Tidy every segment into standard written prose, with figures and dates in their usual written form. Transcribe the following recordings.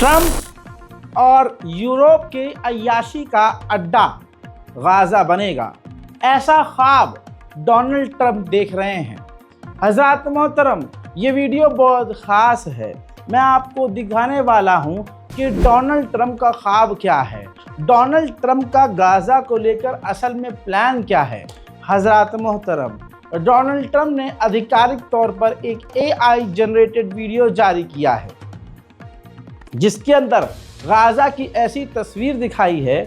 Trump और Europe के अय्याशी का अड्डा गाजा बनेगा, ऐसा ख्वाब डोनाल्ड ट्रंप देख रहे हैं। हज़रात मोहतरम, ये वीडियो बहुत ख़ास है। मैं आपको दिखाने वाला हूँ कि डोनाल्ड ट्रंप का ख्वाब क्या है, डोनाल्ड ट्रंप का गाज़ा को लेकर असल में प्लान क्या है। हज़रात मोहतरम, डोनाल्ड ट्रंप ने आधिकारिक तौर पर एक AI जनरेटेड वीडियो जारी किया है, जिसके अंदर गाज़ा की ऐसी तस्वीर दिखाई है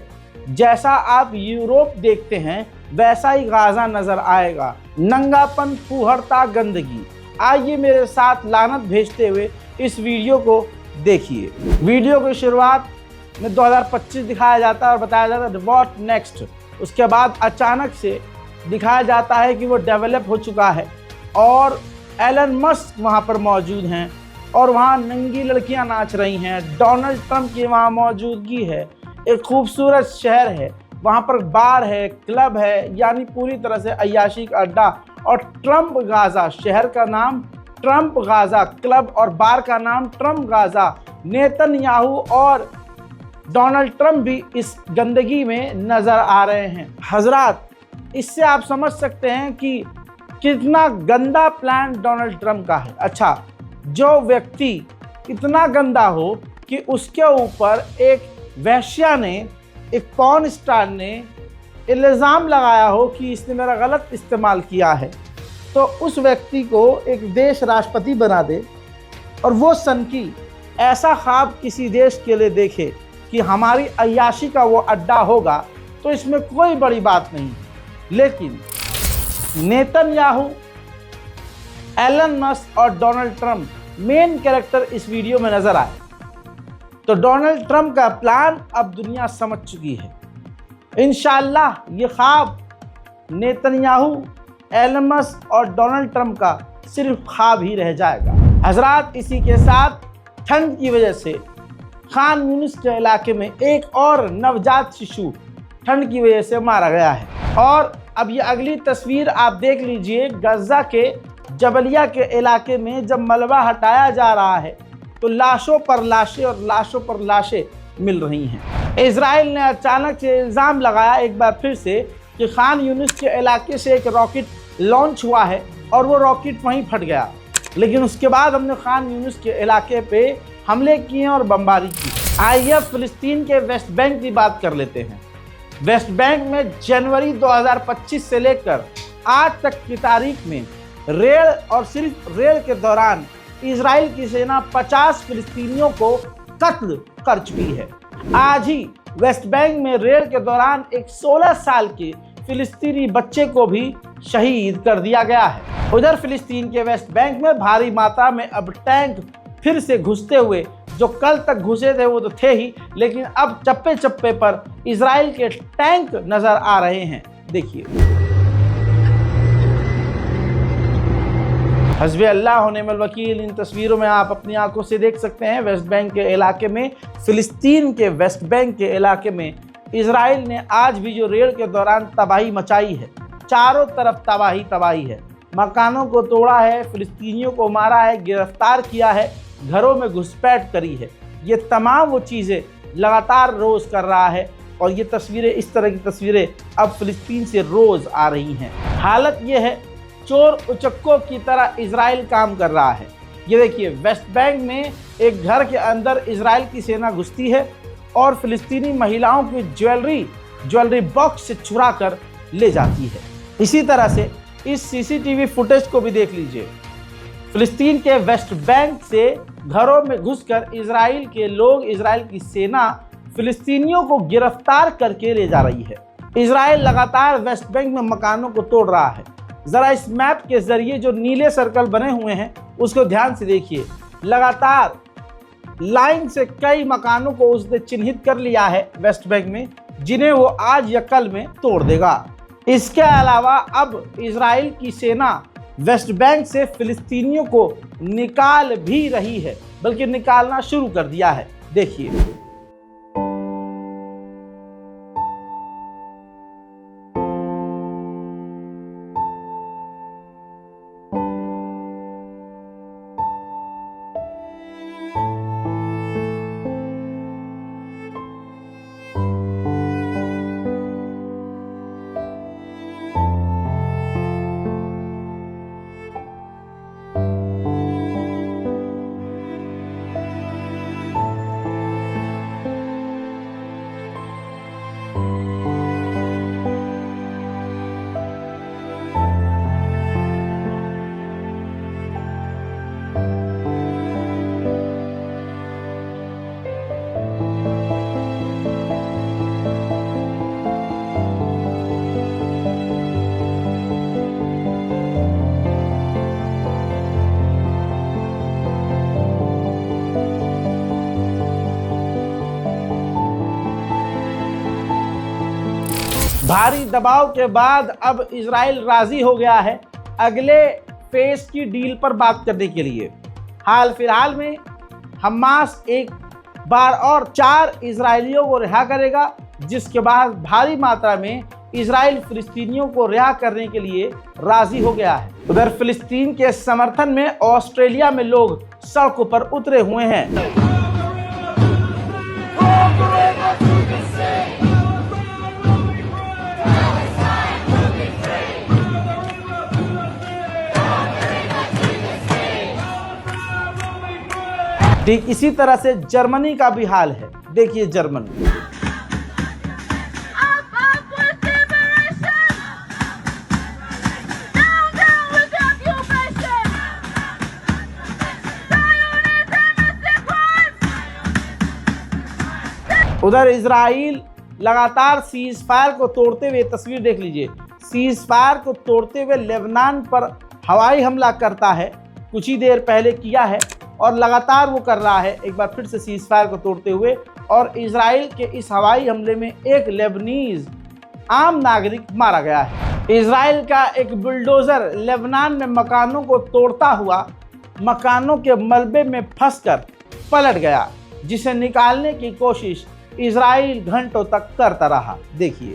जैसा आप यूरोप देखते हैं वैसा ही गाज़ा नज़र आएगा। नंगापन, फूहड़ता, गंदगी। आइए मेरे साथ लानत भेजते हुए इस वीडियो को देखिए। वीडियो की शुरुआत में 2025 दिखाया जाता है और बताया जाता है व्हाट नेक्स्ट। उसके बाद अचानक से दिखाया जाता है कि वो डेवलप हो चुका है और एलन मस्क वहाँ पर मौजूद हैं और वहाँ नंगी लड़कियाँ नाच रही हैं। डोनाल्ड ट्रंप की वहाँ मौजूदगी है। एक खूबसूरत शहर है, वहाँ पर बार है, क्लब है, यानी पूरी तरह से अय्याशी का अड्डा। और ट्रंप गाज़ा, शहर का नाम ट्रंप गाज़ा, क्लब और बार का नाम ट्रंप गाज़ा। नेतन्याहू और डोनाल्ड ट्रंप भी इस गंदगी में नज़र आ रहे हैं। हजरात, इससे आप समझ सकते हैं कि कितना गंदा प्लान डोनाल्ड ट्रंप का है। अच्छा, जो व्यक्ति इतना गंदा हो कि उसके ऊपर एक वेश्या ने, एक पॉर्न स्टार ने इल्ज़ाम लगाया हो कि इसने मेरा गलत इस्तेमाल किया है, तो उस व्यक्ति को एक देश राष्ट्रपति बना दे और वो सनकी ऐसा ख्वाब किसी देश के लिए देखे कि हमारी अय्याशी का वो अड्डा होगा, तो इसमें कोई बड़ी बात नहीं। लेकिन नेतन्याहू, एलन मस्क और डोनाल्ड ट्रंप मेन कैरेक्टर इस वीडियो में नजर आए। तो डोनाल्ड ट्रंप का प्लान अब दुनिया समझ चुकी है। इंशाअल्लाह ये ख्वाब नेतन्याहू, एलन मस्क और डोनाल्ड ट्रंप का सिर्फ ख्वाब ही रह जाएगा। हजरात, इसी के साथ ठंड की वजह से खान यूनिस के इलाके में एक और नवजात शिशु ठंड की वजह से मारा गया है। और अब ये अगली तस्वीर आप देख लीजिए। गजा के जबलिया के इलाके में जब मलबा हटाया जा रहा है तो लाशों पर लाशें और लाशों पर लाशें मिल रही हैं। इजराइल ने अचानक से इल्ज़ाम लगाया एक बार फिर से कि खान यूनिस के इलाके से एक रॉकेट लॉन्च हुआ है और वो रॉकेट वहीं फट गया। लेकिन उसके बाद हमने खान यूनिस के इलाके पे हमले किए और बमबारी की। आइए फ़िलिस्तीन के वेस्ट बैंक की बात कर लेते हैं। वेस्ट बैंक में जनवरी 2025 से लेकर आज तक की तारीख में रेड और सिर्फ रेड के दौरान इजराइल की सेना 50 फिलिस्तीनियों को कत्ल कर चुकी है। आज ही वेस्ट बैंक में रेड के दौरान एक 16 साल के फिलिस्तीनी बच्चे को भी शहीद कर दिया गया है। उधर फिलिस्तीन के वेस्ट बैंक में भारी मात्रा में अब टैंक फिर से घुसते हुए, जो कल तक घुसे थे वो तो थे ही, लेकिन अब चप्पे चप्पे पर इजराइल के टैंक नजर आ रहे हैं। देखिए, हस्बी अल्लाह व निअमल वकील। इन तस्वीरों में आप अपनी आंखों से देख सकते हैं वेस्ट बैंक के इलाके में, फिलिस्तीन के वेस्ट बैंक के इलाके में इजराइल ने आज भी जो रेड के दौरान तबाही मचाई है, चारों तरफ तबाही है। मकानों को तोड़ा है, फिलिस्तीनियों को मारा है, गिरफ्तार किया है, घरों में घुसपैठ करी है। ये तमाम वो चीज़ें लगातार रोज़ कर रहा है और ये तस्वीरें, इस तरह की तस्वीरें अब फिलिस्तीन से रोज़ आ रही हैं। हालत ये है, चोर उचक्कों की तरह इजराइल काम कर रहा है। ये देखिए, वेस्ट बैंक में एक घर के अंदर इजराइल की सेना घुसती है और फिलिस्तीनी महिलाओं की ज्वेलरी बॉक्स से चुरा कर ले जाती है। इसी तरह से इस CCTV फुटेज को भी देख लीजिए। फिलिस्तीन के वेस्ट बैंक से घरों में घुसकर इजराइल के लोग, इजराइल की सेना फिलिस्तीनियों को गिरफ्तार करके ले जा रही है। इजराइल लगातार वेस्ट बैंक में मकानों को तोड़ रहा है। ज़रा इस मैप के ज़रिए जो नीले सर्कल बने हुए हैं उसको ध्यान से देखिए। लगातार लाइन से कई मकानों को उसने चिन्हित कर लिया है वेस्ट बैंक में, जिन्हें वो आज या कल में तोड़ देगा। इसके अलावा अब इजराइल की सेना वेस्ट बैंक से फिलिस्तीनियों को निकाल भी रही है, बल्कि निकालना शुरू कर दिया है। देखिए, भारी दबाव के बाद अब इजराइल राजी हो गया है अगले फेज की डील पर बात करने के लिए। हाल फिलहाल में हमास एक बार और 4 इजरायलियों को रिहा करेगा, जिसके बाद भारी मात्रा में इजराइल फिलिस्तीनियों को रिहा करने के लिए राजी हो गया है। उधर फिलिस्तीन के समर्थन में ऑस्ट्रेलिया में लोग सड़कों पर उतरे हुए हैं। ठीक इसी तरह से जर्मनी का भी हाल है। देखिए जर्मनी। उधर इजराइल लगातार सीज फायर को तोड़ते हुए, तस्वीर देख लीजिए, सीज फायर को तोड़ते हुए लेबनान पर हवाई हमला करता है। कुछ ही देर पहले किया है और लगातार वो कर रहा है, एक बार फिर से सीज फायर को तोड़ते हुए। और इजराइल के इस हवाई हमले में एक लेबनीज आम नागरिक मारा गया है। इजराइल का एक बुलडोजर लेबनान में मकानों को तोड़ता हुआ मकानों के मलबे में फंसकर पलट गया, जिसे निकालने की कोशिश इजराइल घंटों तक करता रहा। देखिए।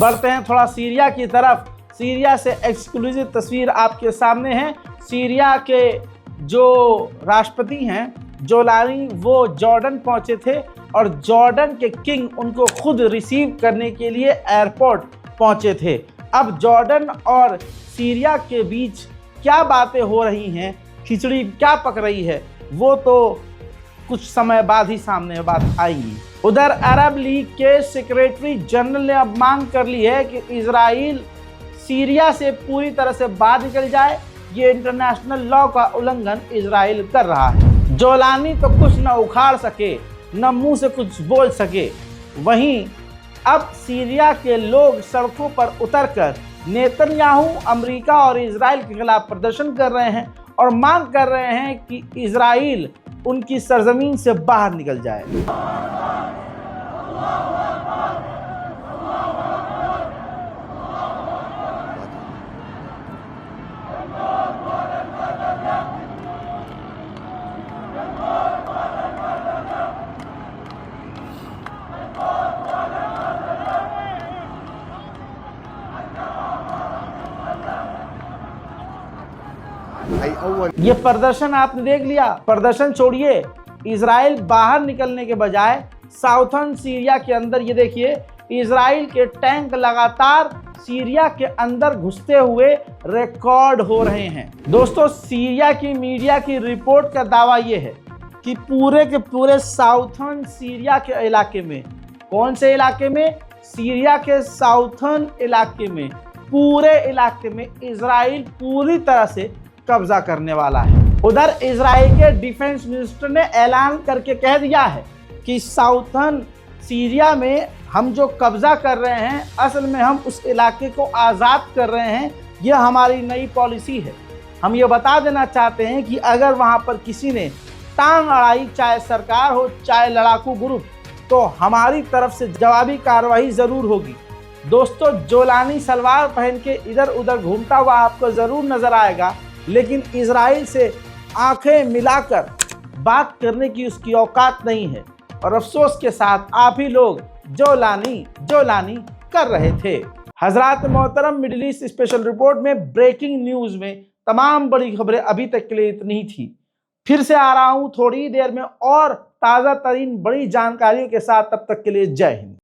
बढ़ते हैं थोड़ा सीरिया की तरफ। सीरिया से एक्सक्लूसिव तस्वीर आपके सामने है। सीरिया के जो राष्ट्रपति हैं जोलानी, वो जॉर्डन पहुंचे थे और जॉर्डन के किंग उनको खुद रिसीव करने के लिए एयरपोर्ट पहुंचे थे। अब जॉर्डन और सीरिया के बीच क्या बातें हो रही हैं, खिचड़ी क्या पक रही है, वो तो कुछ समय बाद ही सामने बात आएगी। उधर अरब लीग के सेक्रेटरी जनरल ने अब मांग कर ली है कि इजराइल सीरिया से पूरी तरह से बाहर निकल जाए। ये इंटरनेशनल लॉ का उल्लंघन इजराइल कर रहा है। जोलानी तो कुछ न उखाड़ सके, न मुंह से कुछ बोल सके, वहीं अब सीरिया के लोग सड़कों पर उतरकर नेतन्याहू, अमेरिका और इजराइल के खिलाफ प्रदर्शन कर रहे हैं और मांग कर रहे हैं कि इजराइल उनकी सरजमीन से बाहर निकल जाए। ये प्रदर्शन आपने देख लिया। प्रदर्शन छोड़िए, इजराइल बाहर निकलने के बजाय साउथर्न सीरिया के अंदर, ये देखिए, इजराइल के टैंक लगातार सीरिया के अंदर घुसते हुए रिकॉर्ड हो रहे हैं। दोस्तों, सीरिया की मीडिया की रिपोर्ट का दावा ये है कि पूरे के पूरे साउथर्न सीरिया के इलाके में, कौन से इलाके में? सीरिया के साउथर्न इलाके में, पूरे इलाके में इजराइल पूरी तरह से कब्जा करने वाला है। उधर इजराइल के डिफेंस मिनिस्टर ने ऐलान करके कह दिया है कि साउथर्न सीरिया में हम जो कब्जा कर रहे हैं, असल में हम उस इलाके को आज़ाद कर रहे हैं। यह हमारी नई पॉलिसी है। हम ये बता देना चाहते हैं कि अगर वहाँ पर किसी ने टांग अड़ाई, चाहे सरकार हो चाहे लड़ाकू ग्रुप, तो हमारी तरफ से जवाबी कार्रवाई ज़रूर होगी। दोस्तों, जोलानी सलवार पहन के इधर उधर घूमता हुआ आपको ज़रूर नज़र आएगा, लेकिन इजराइल से आंखें मिलाकर बात करने की उसकी औकात नहीं है। और अफसोस के साथ आप ही लोग जोलानी कर रहे थे। हजरात मोहतरम, मिडिल ईस्ट स्पेशल रिपोर्ट में ब्रेकिंग न्यूज़ में तमाम बड़ी खबरें अभी तक के लिए इतनी ही थी। फिर से आ रहा हूँ थोड़ी देर में और ताज़ा तरीन बड़ी जानकारियों के साथ। तब तक के लिए जय हिंद।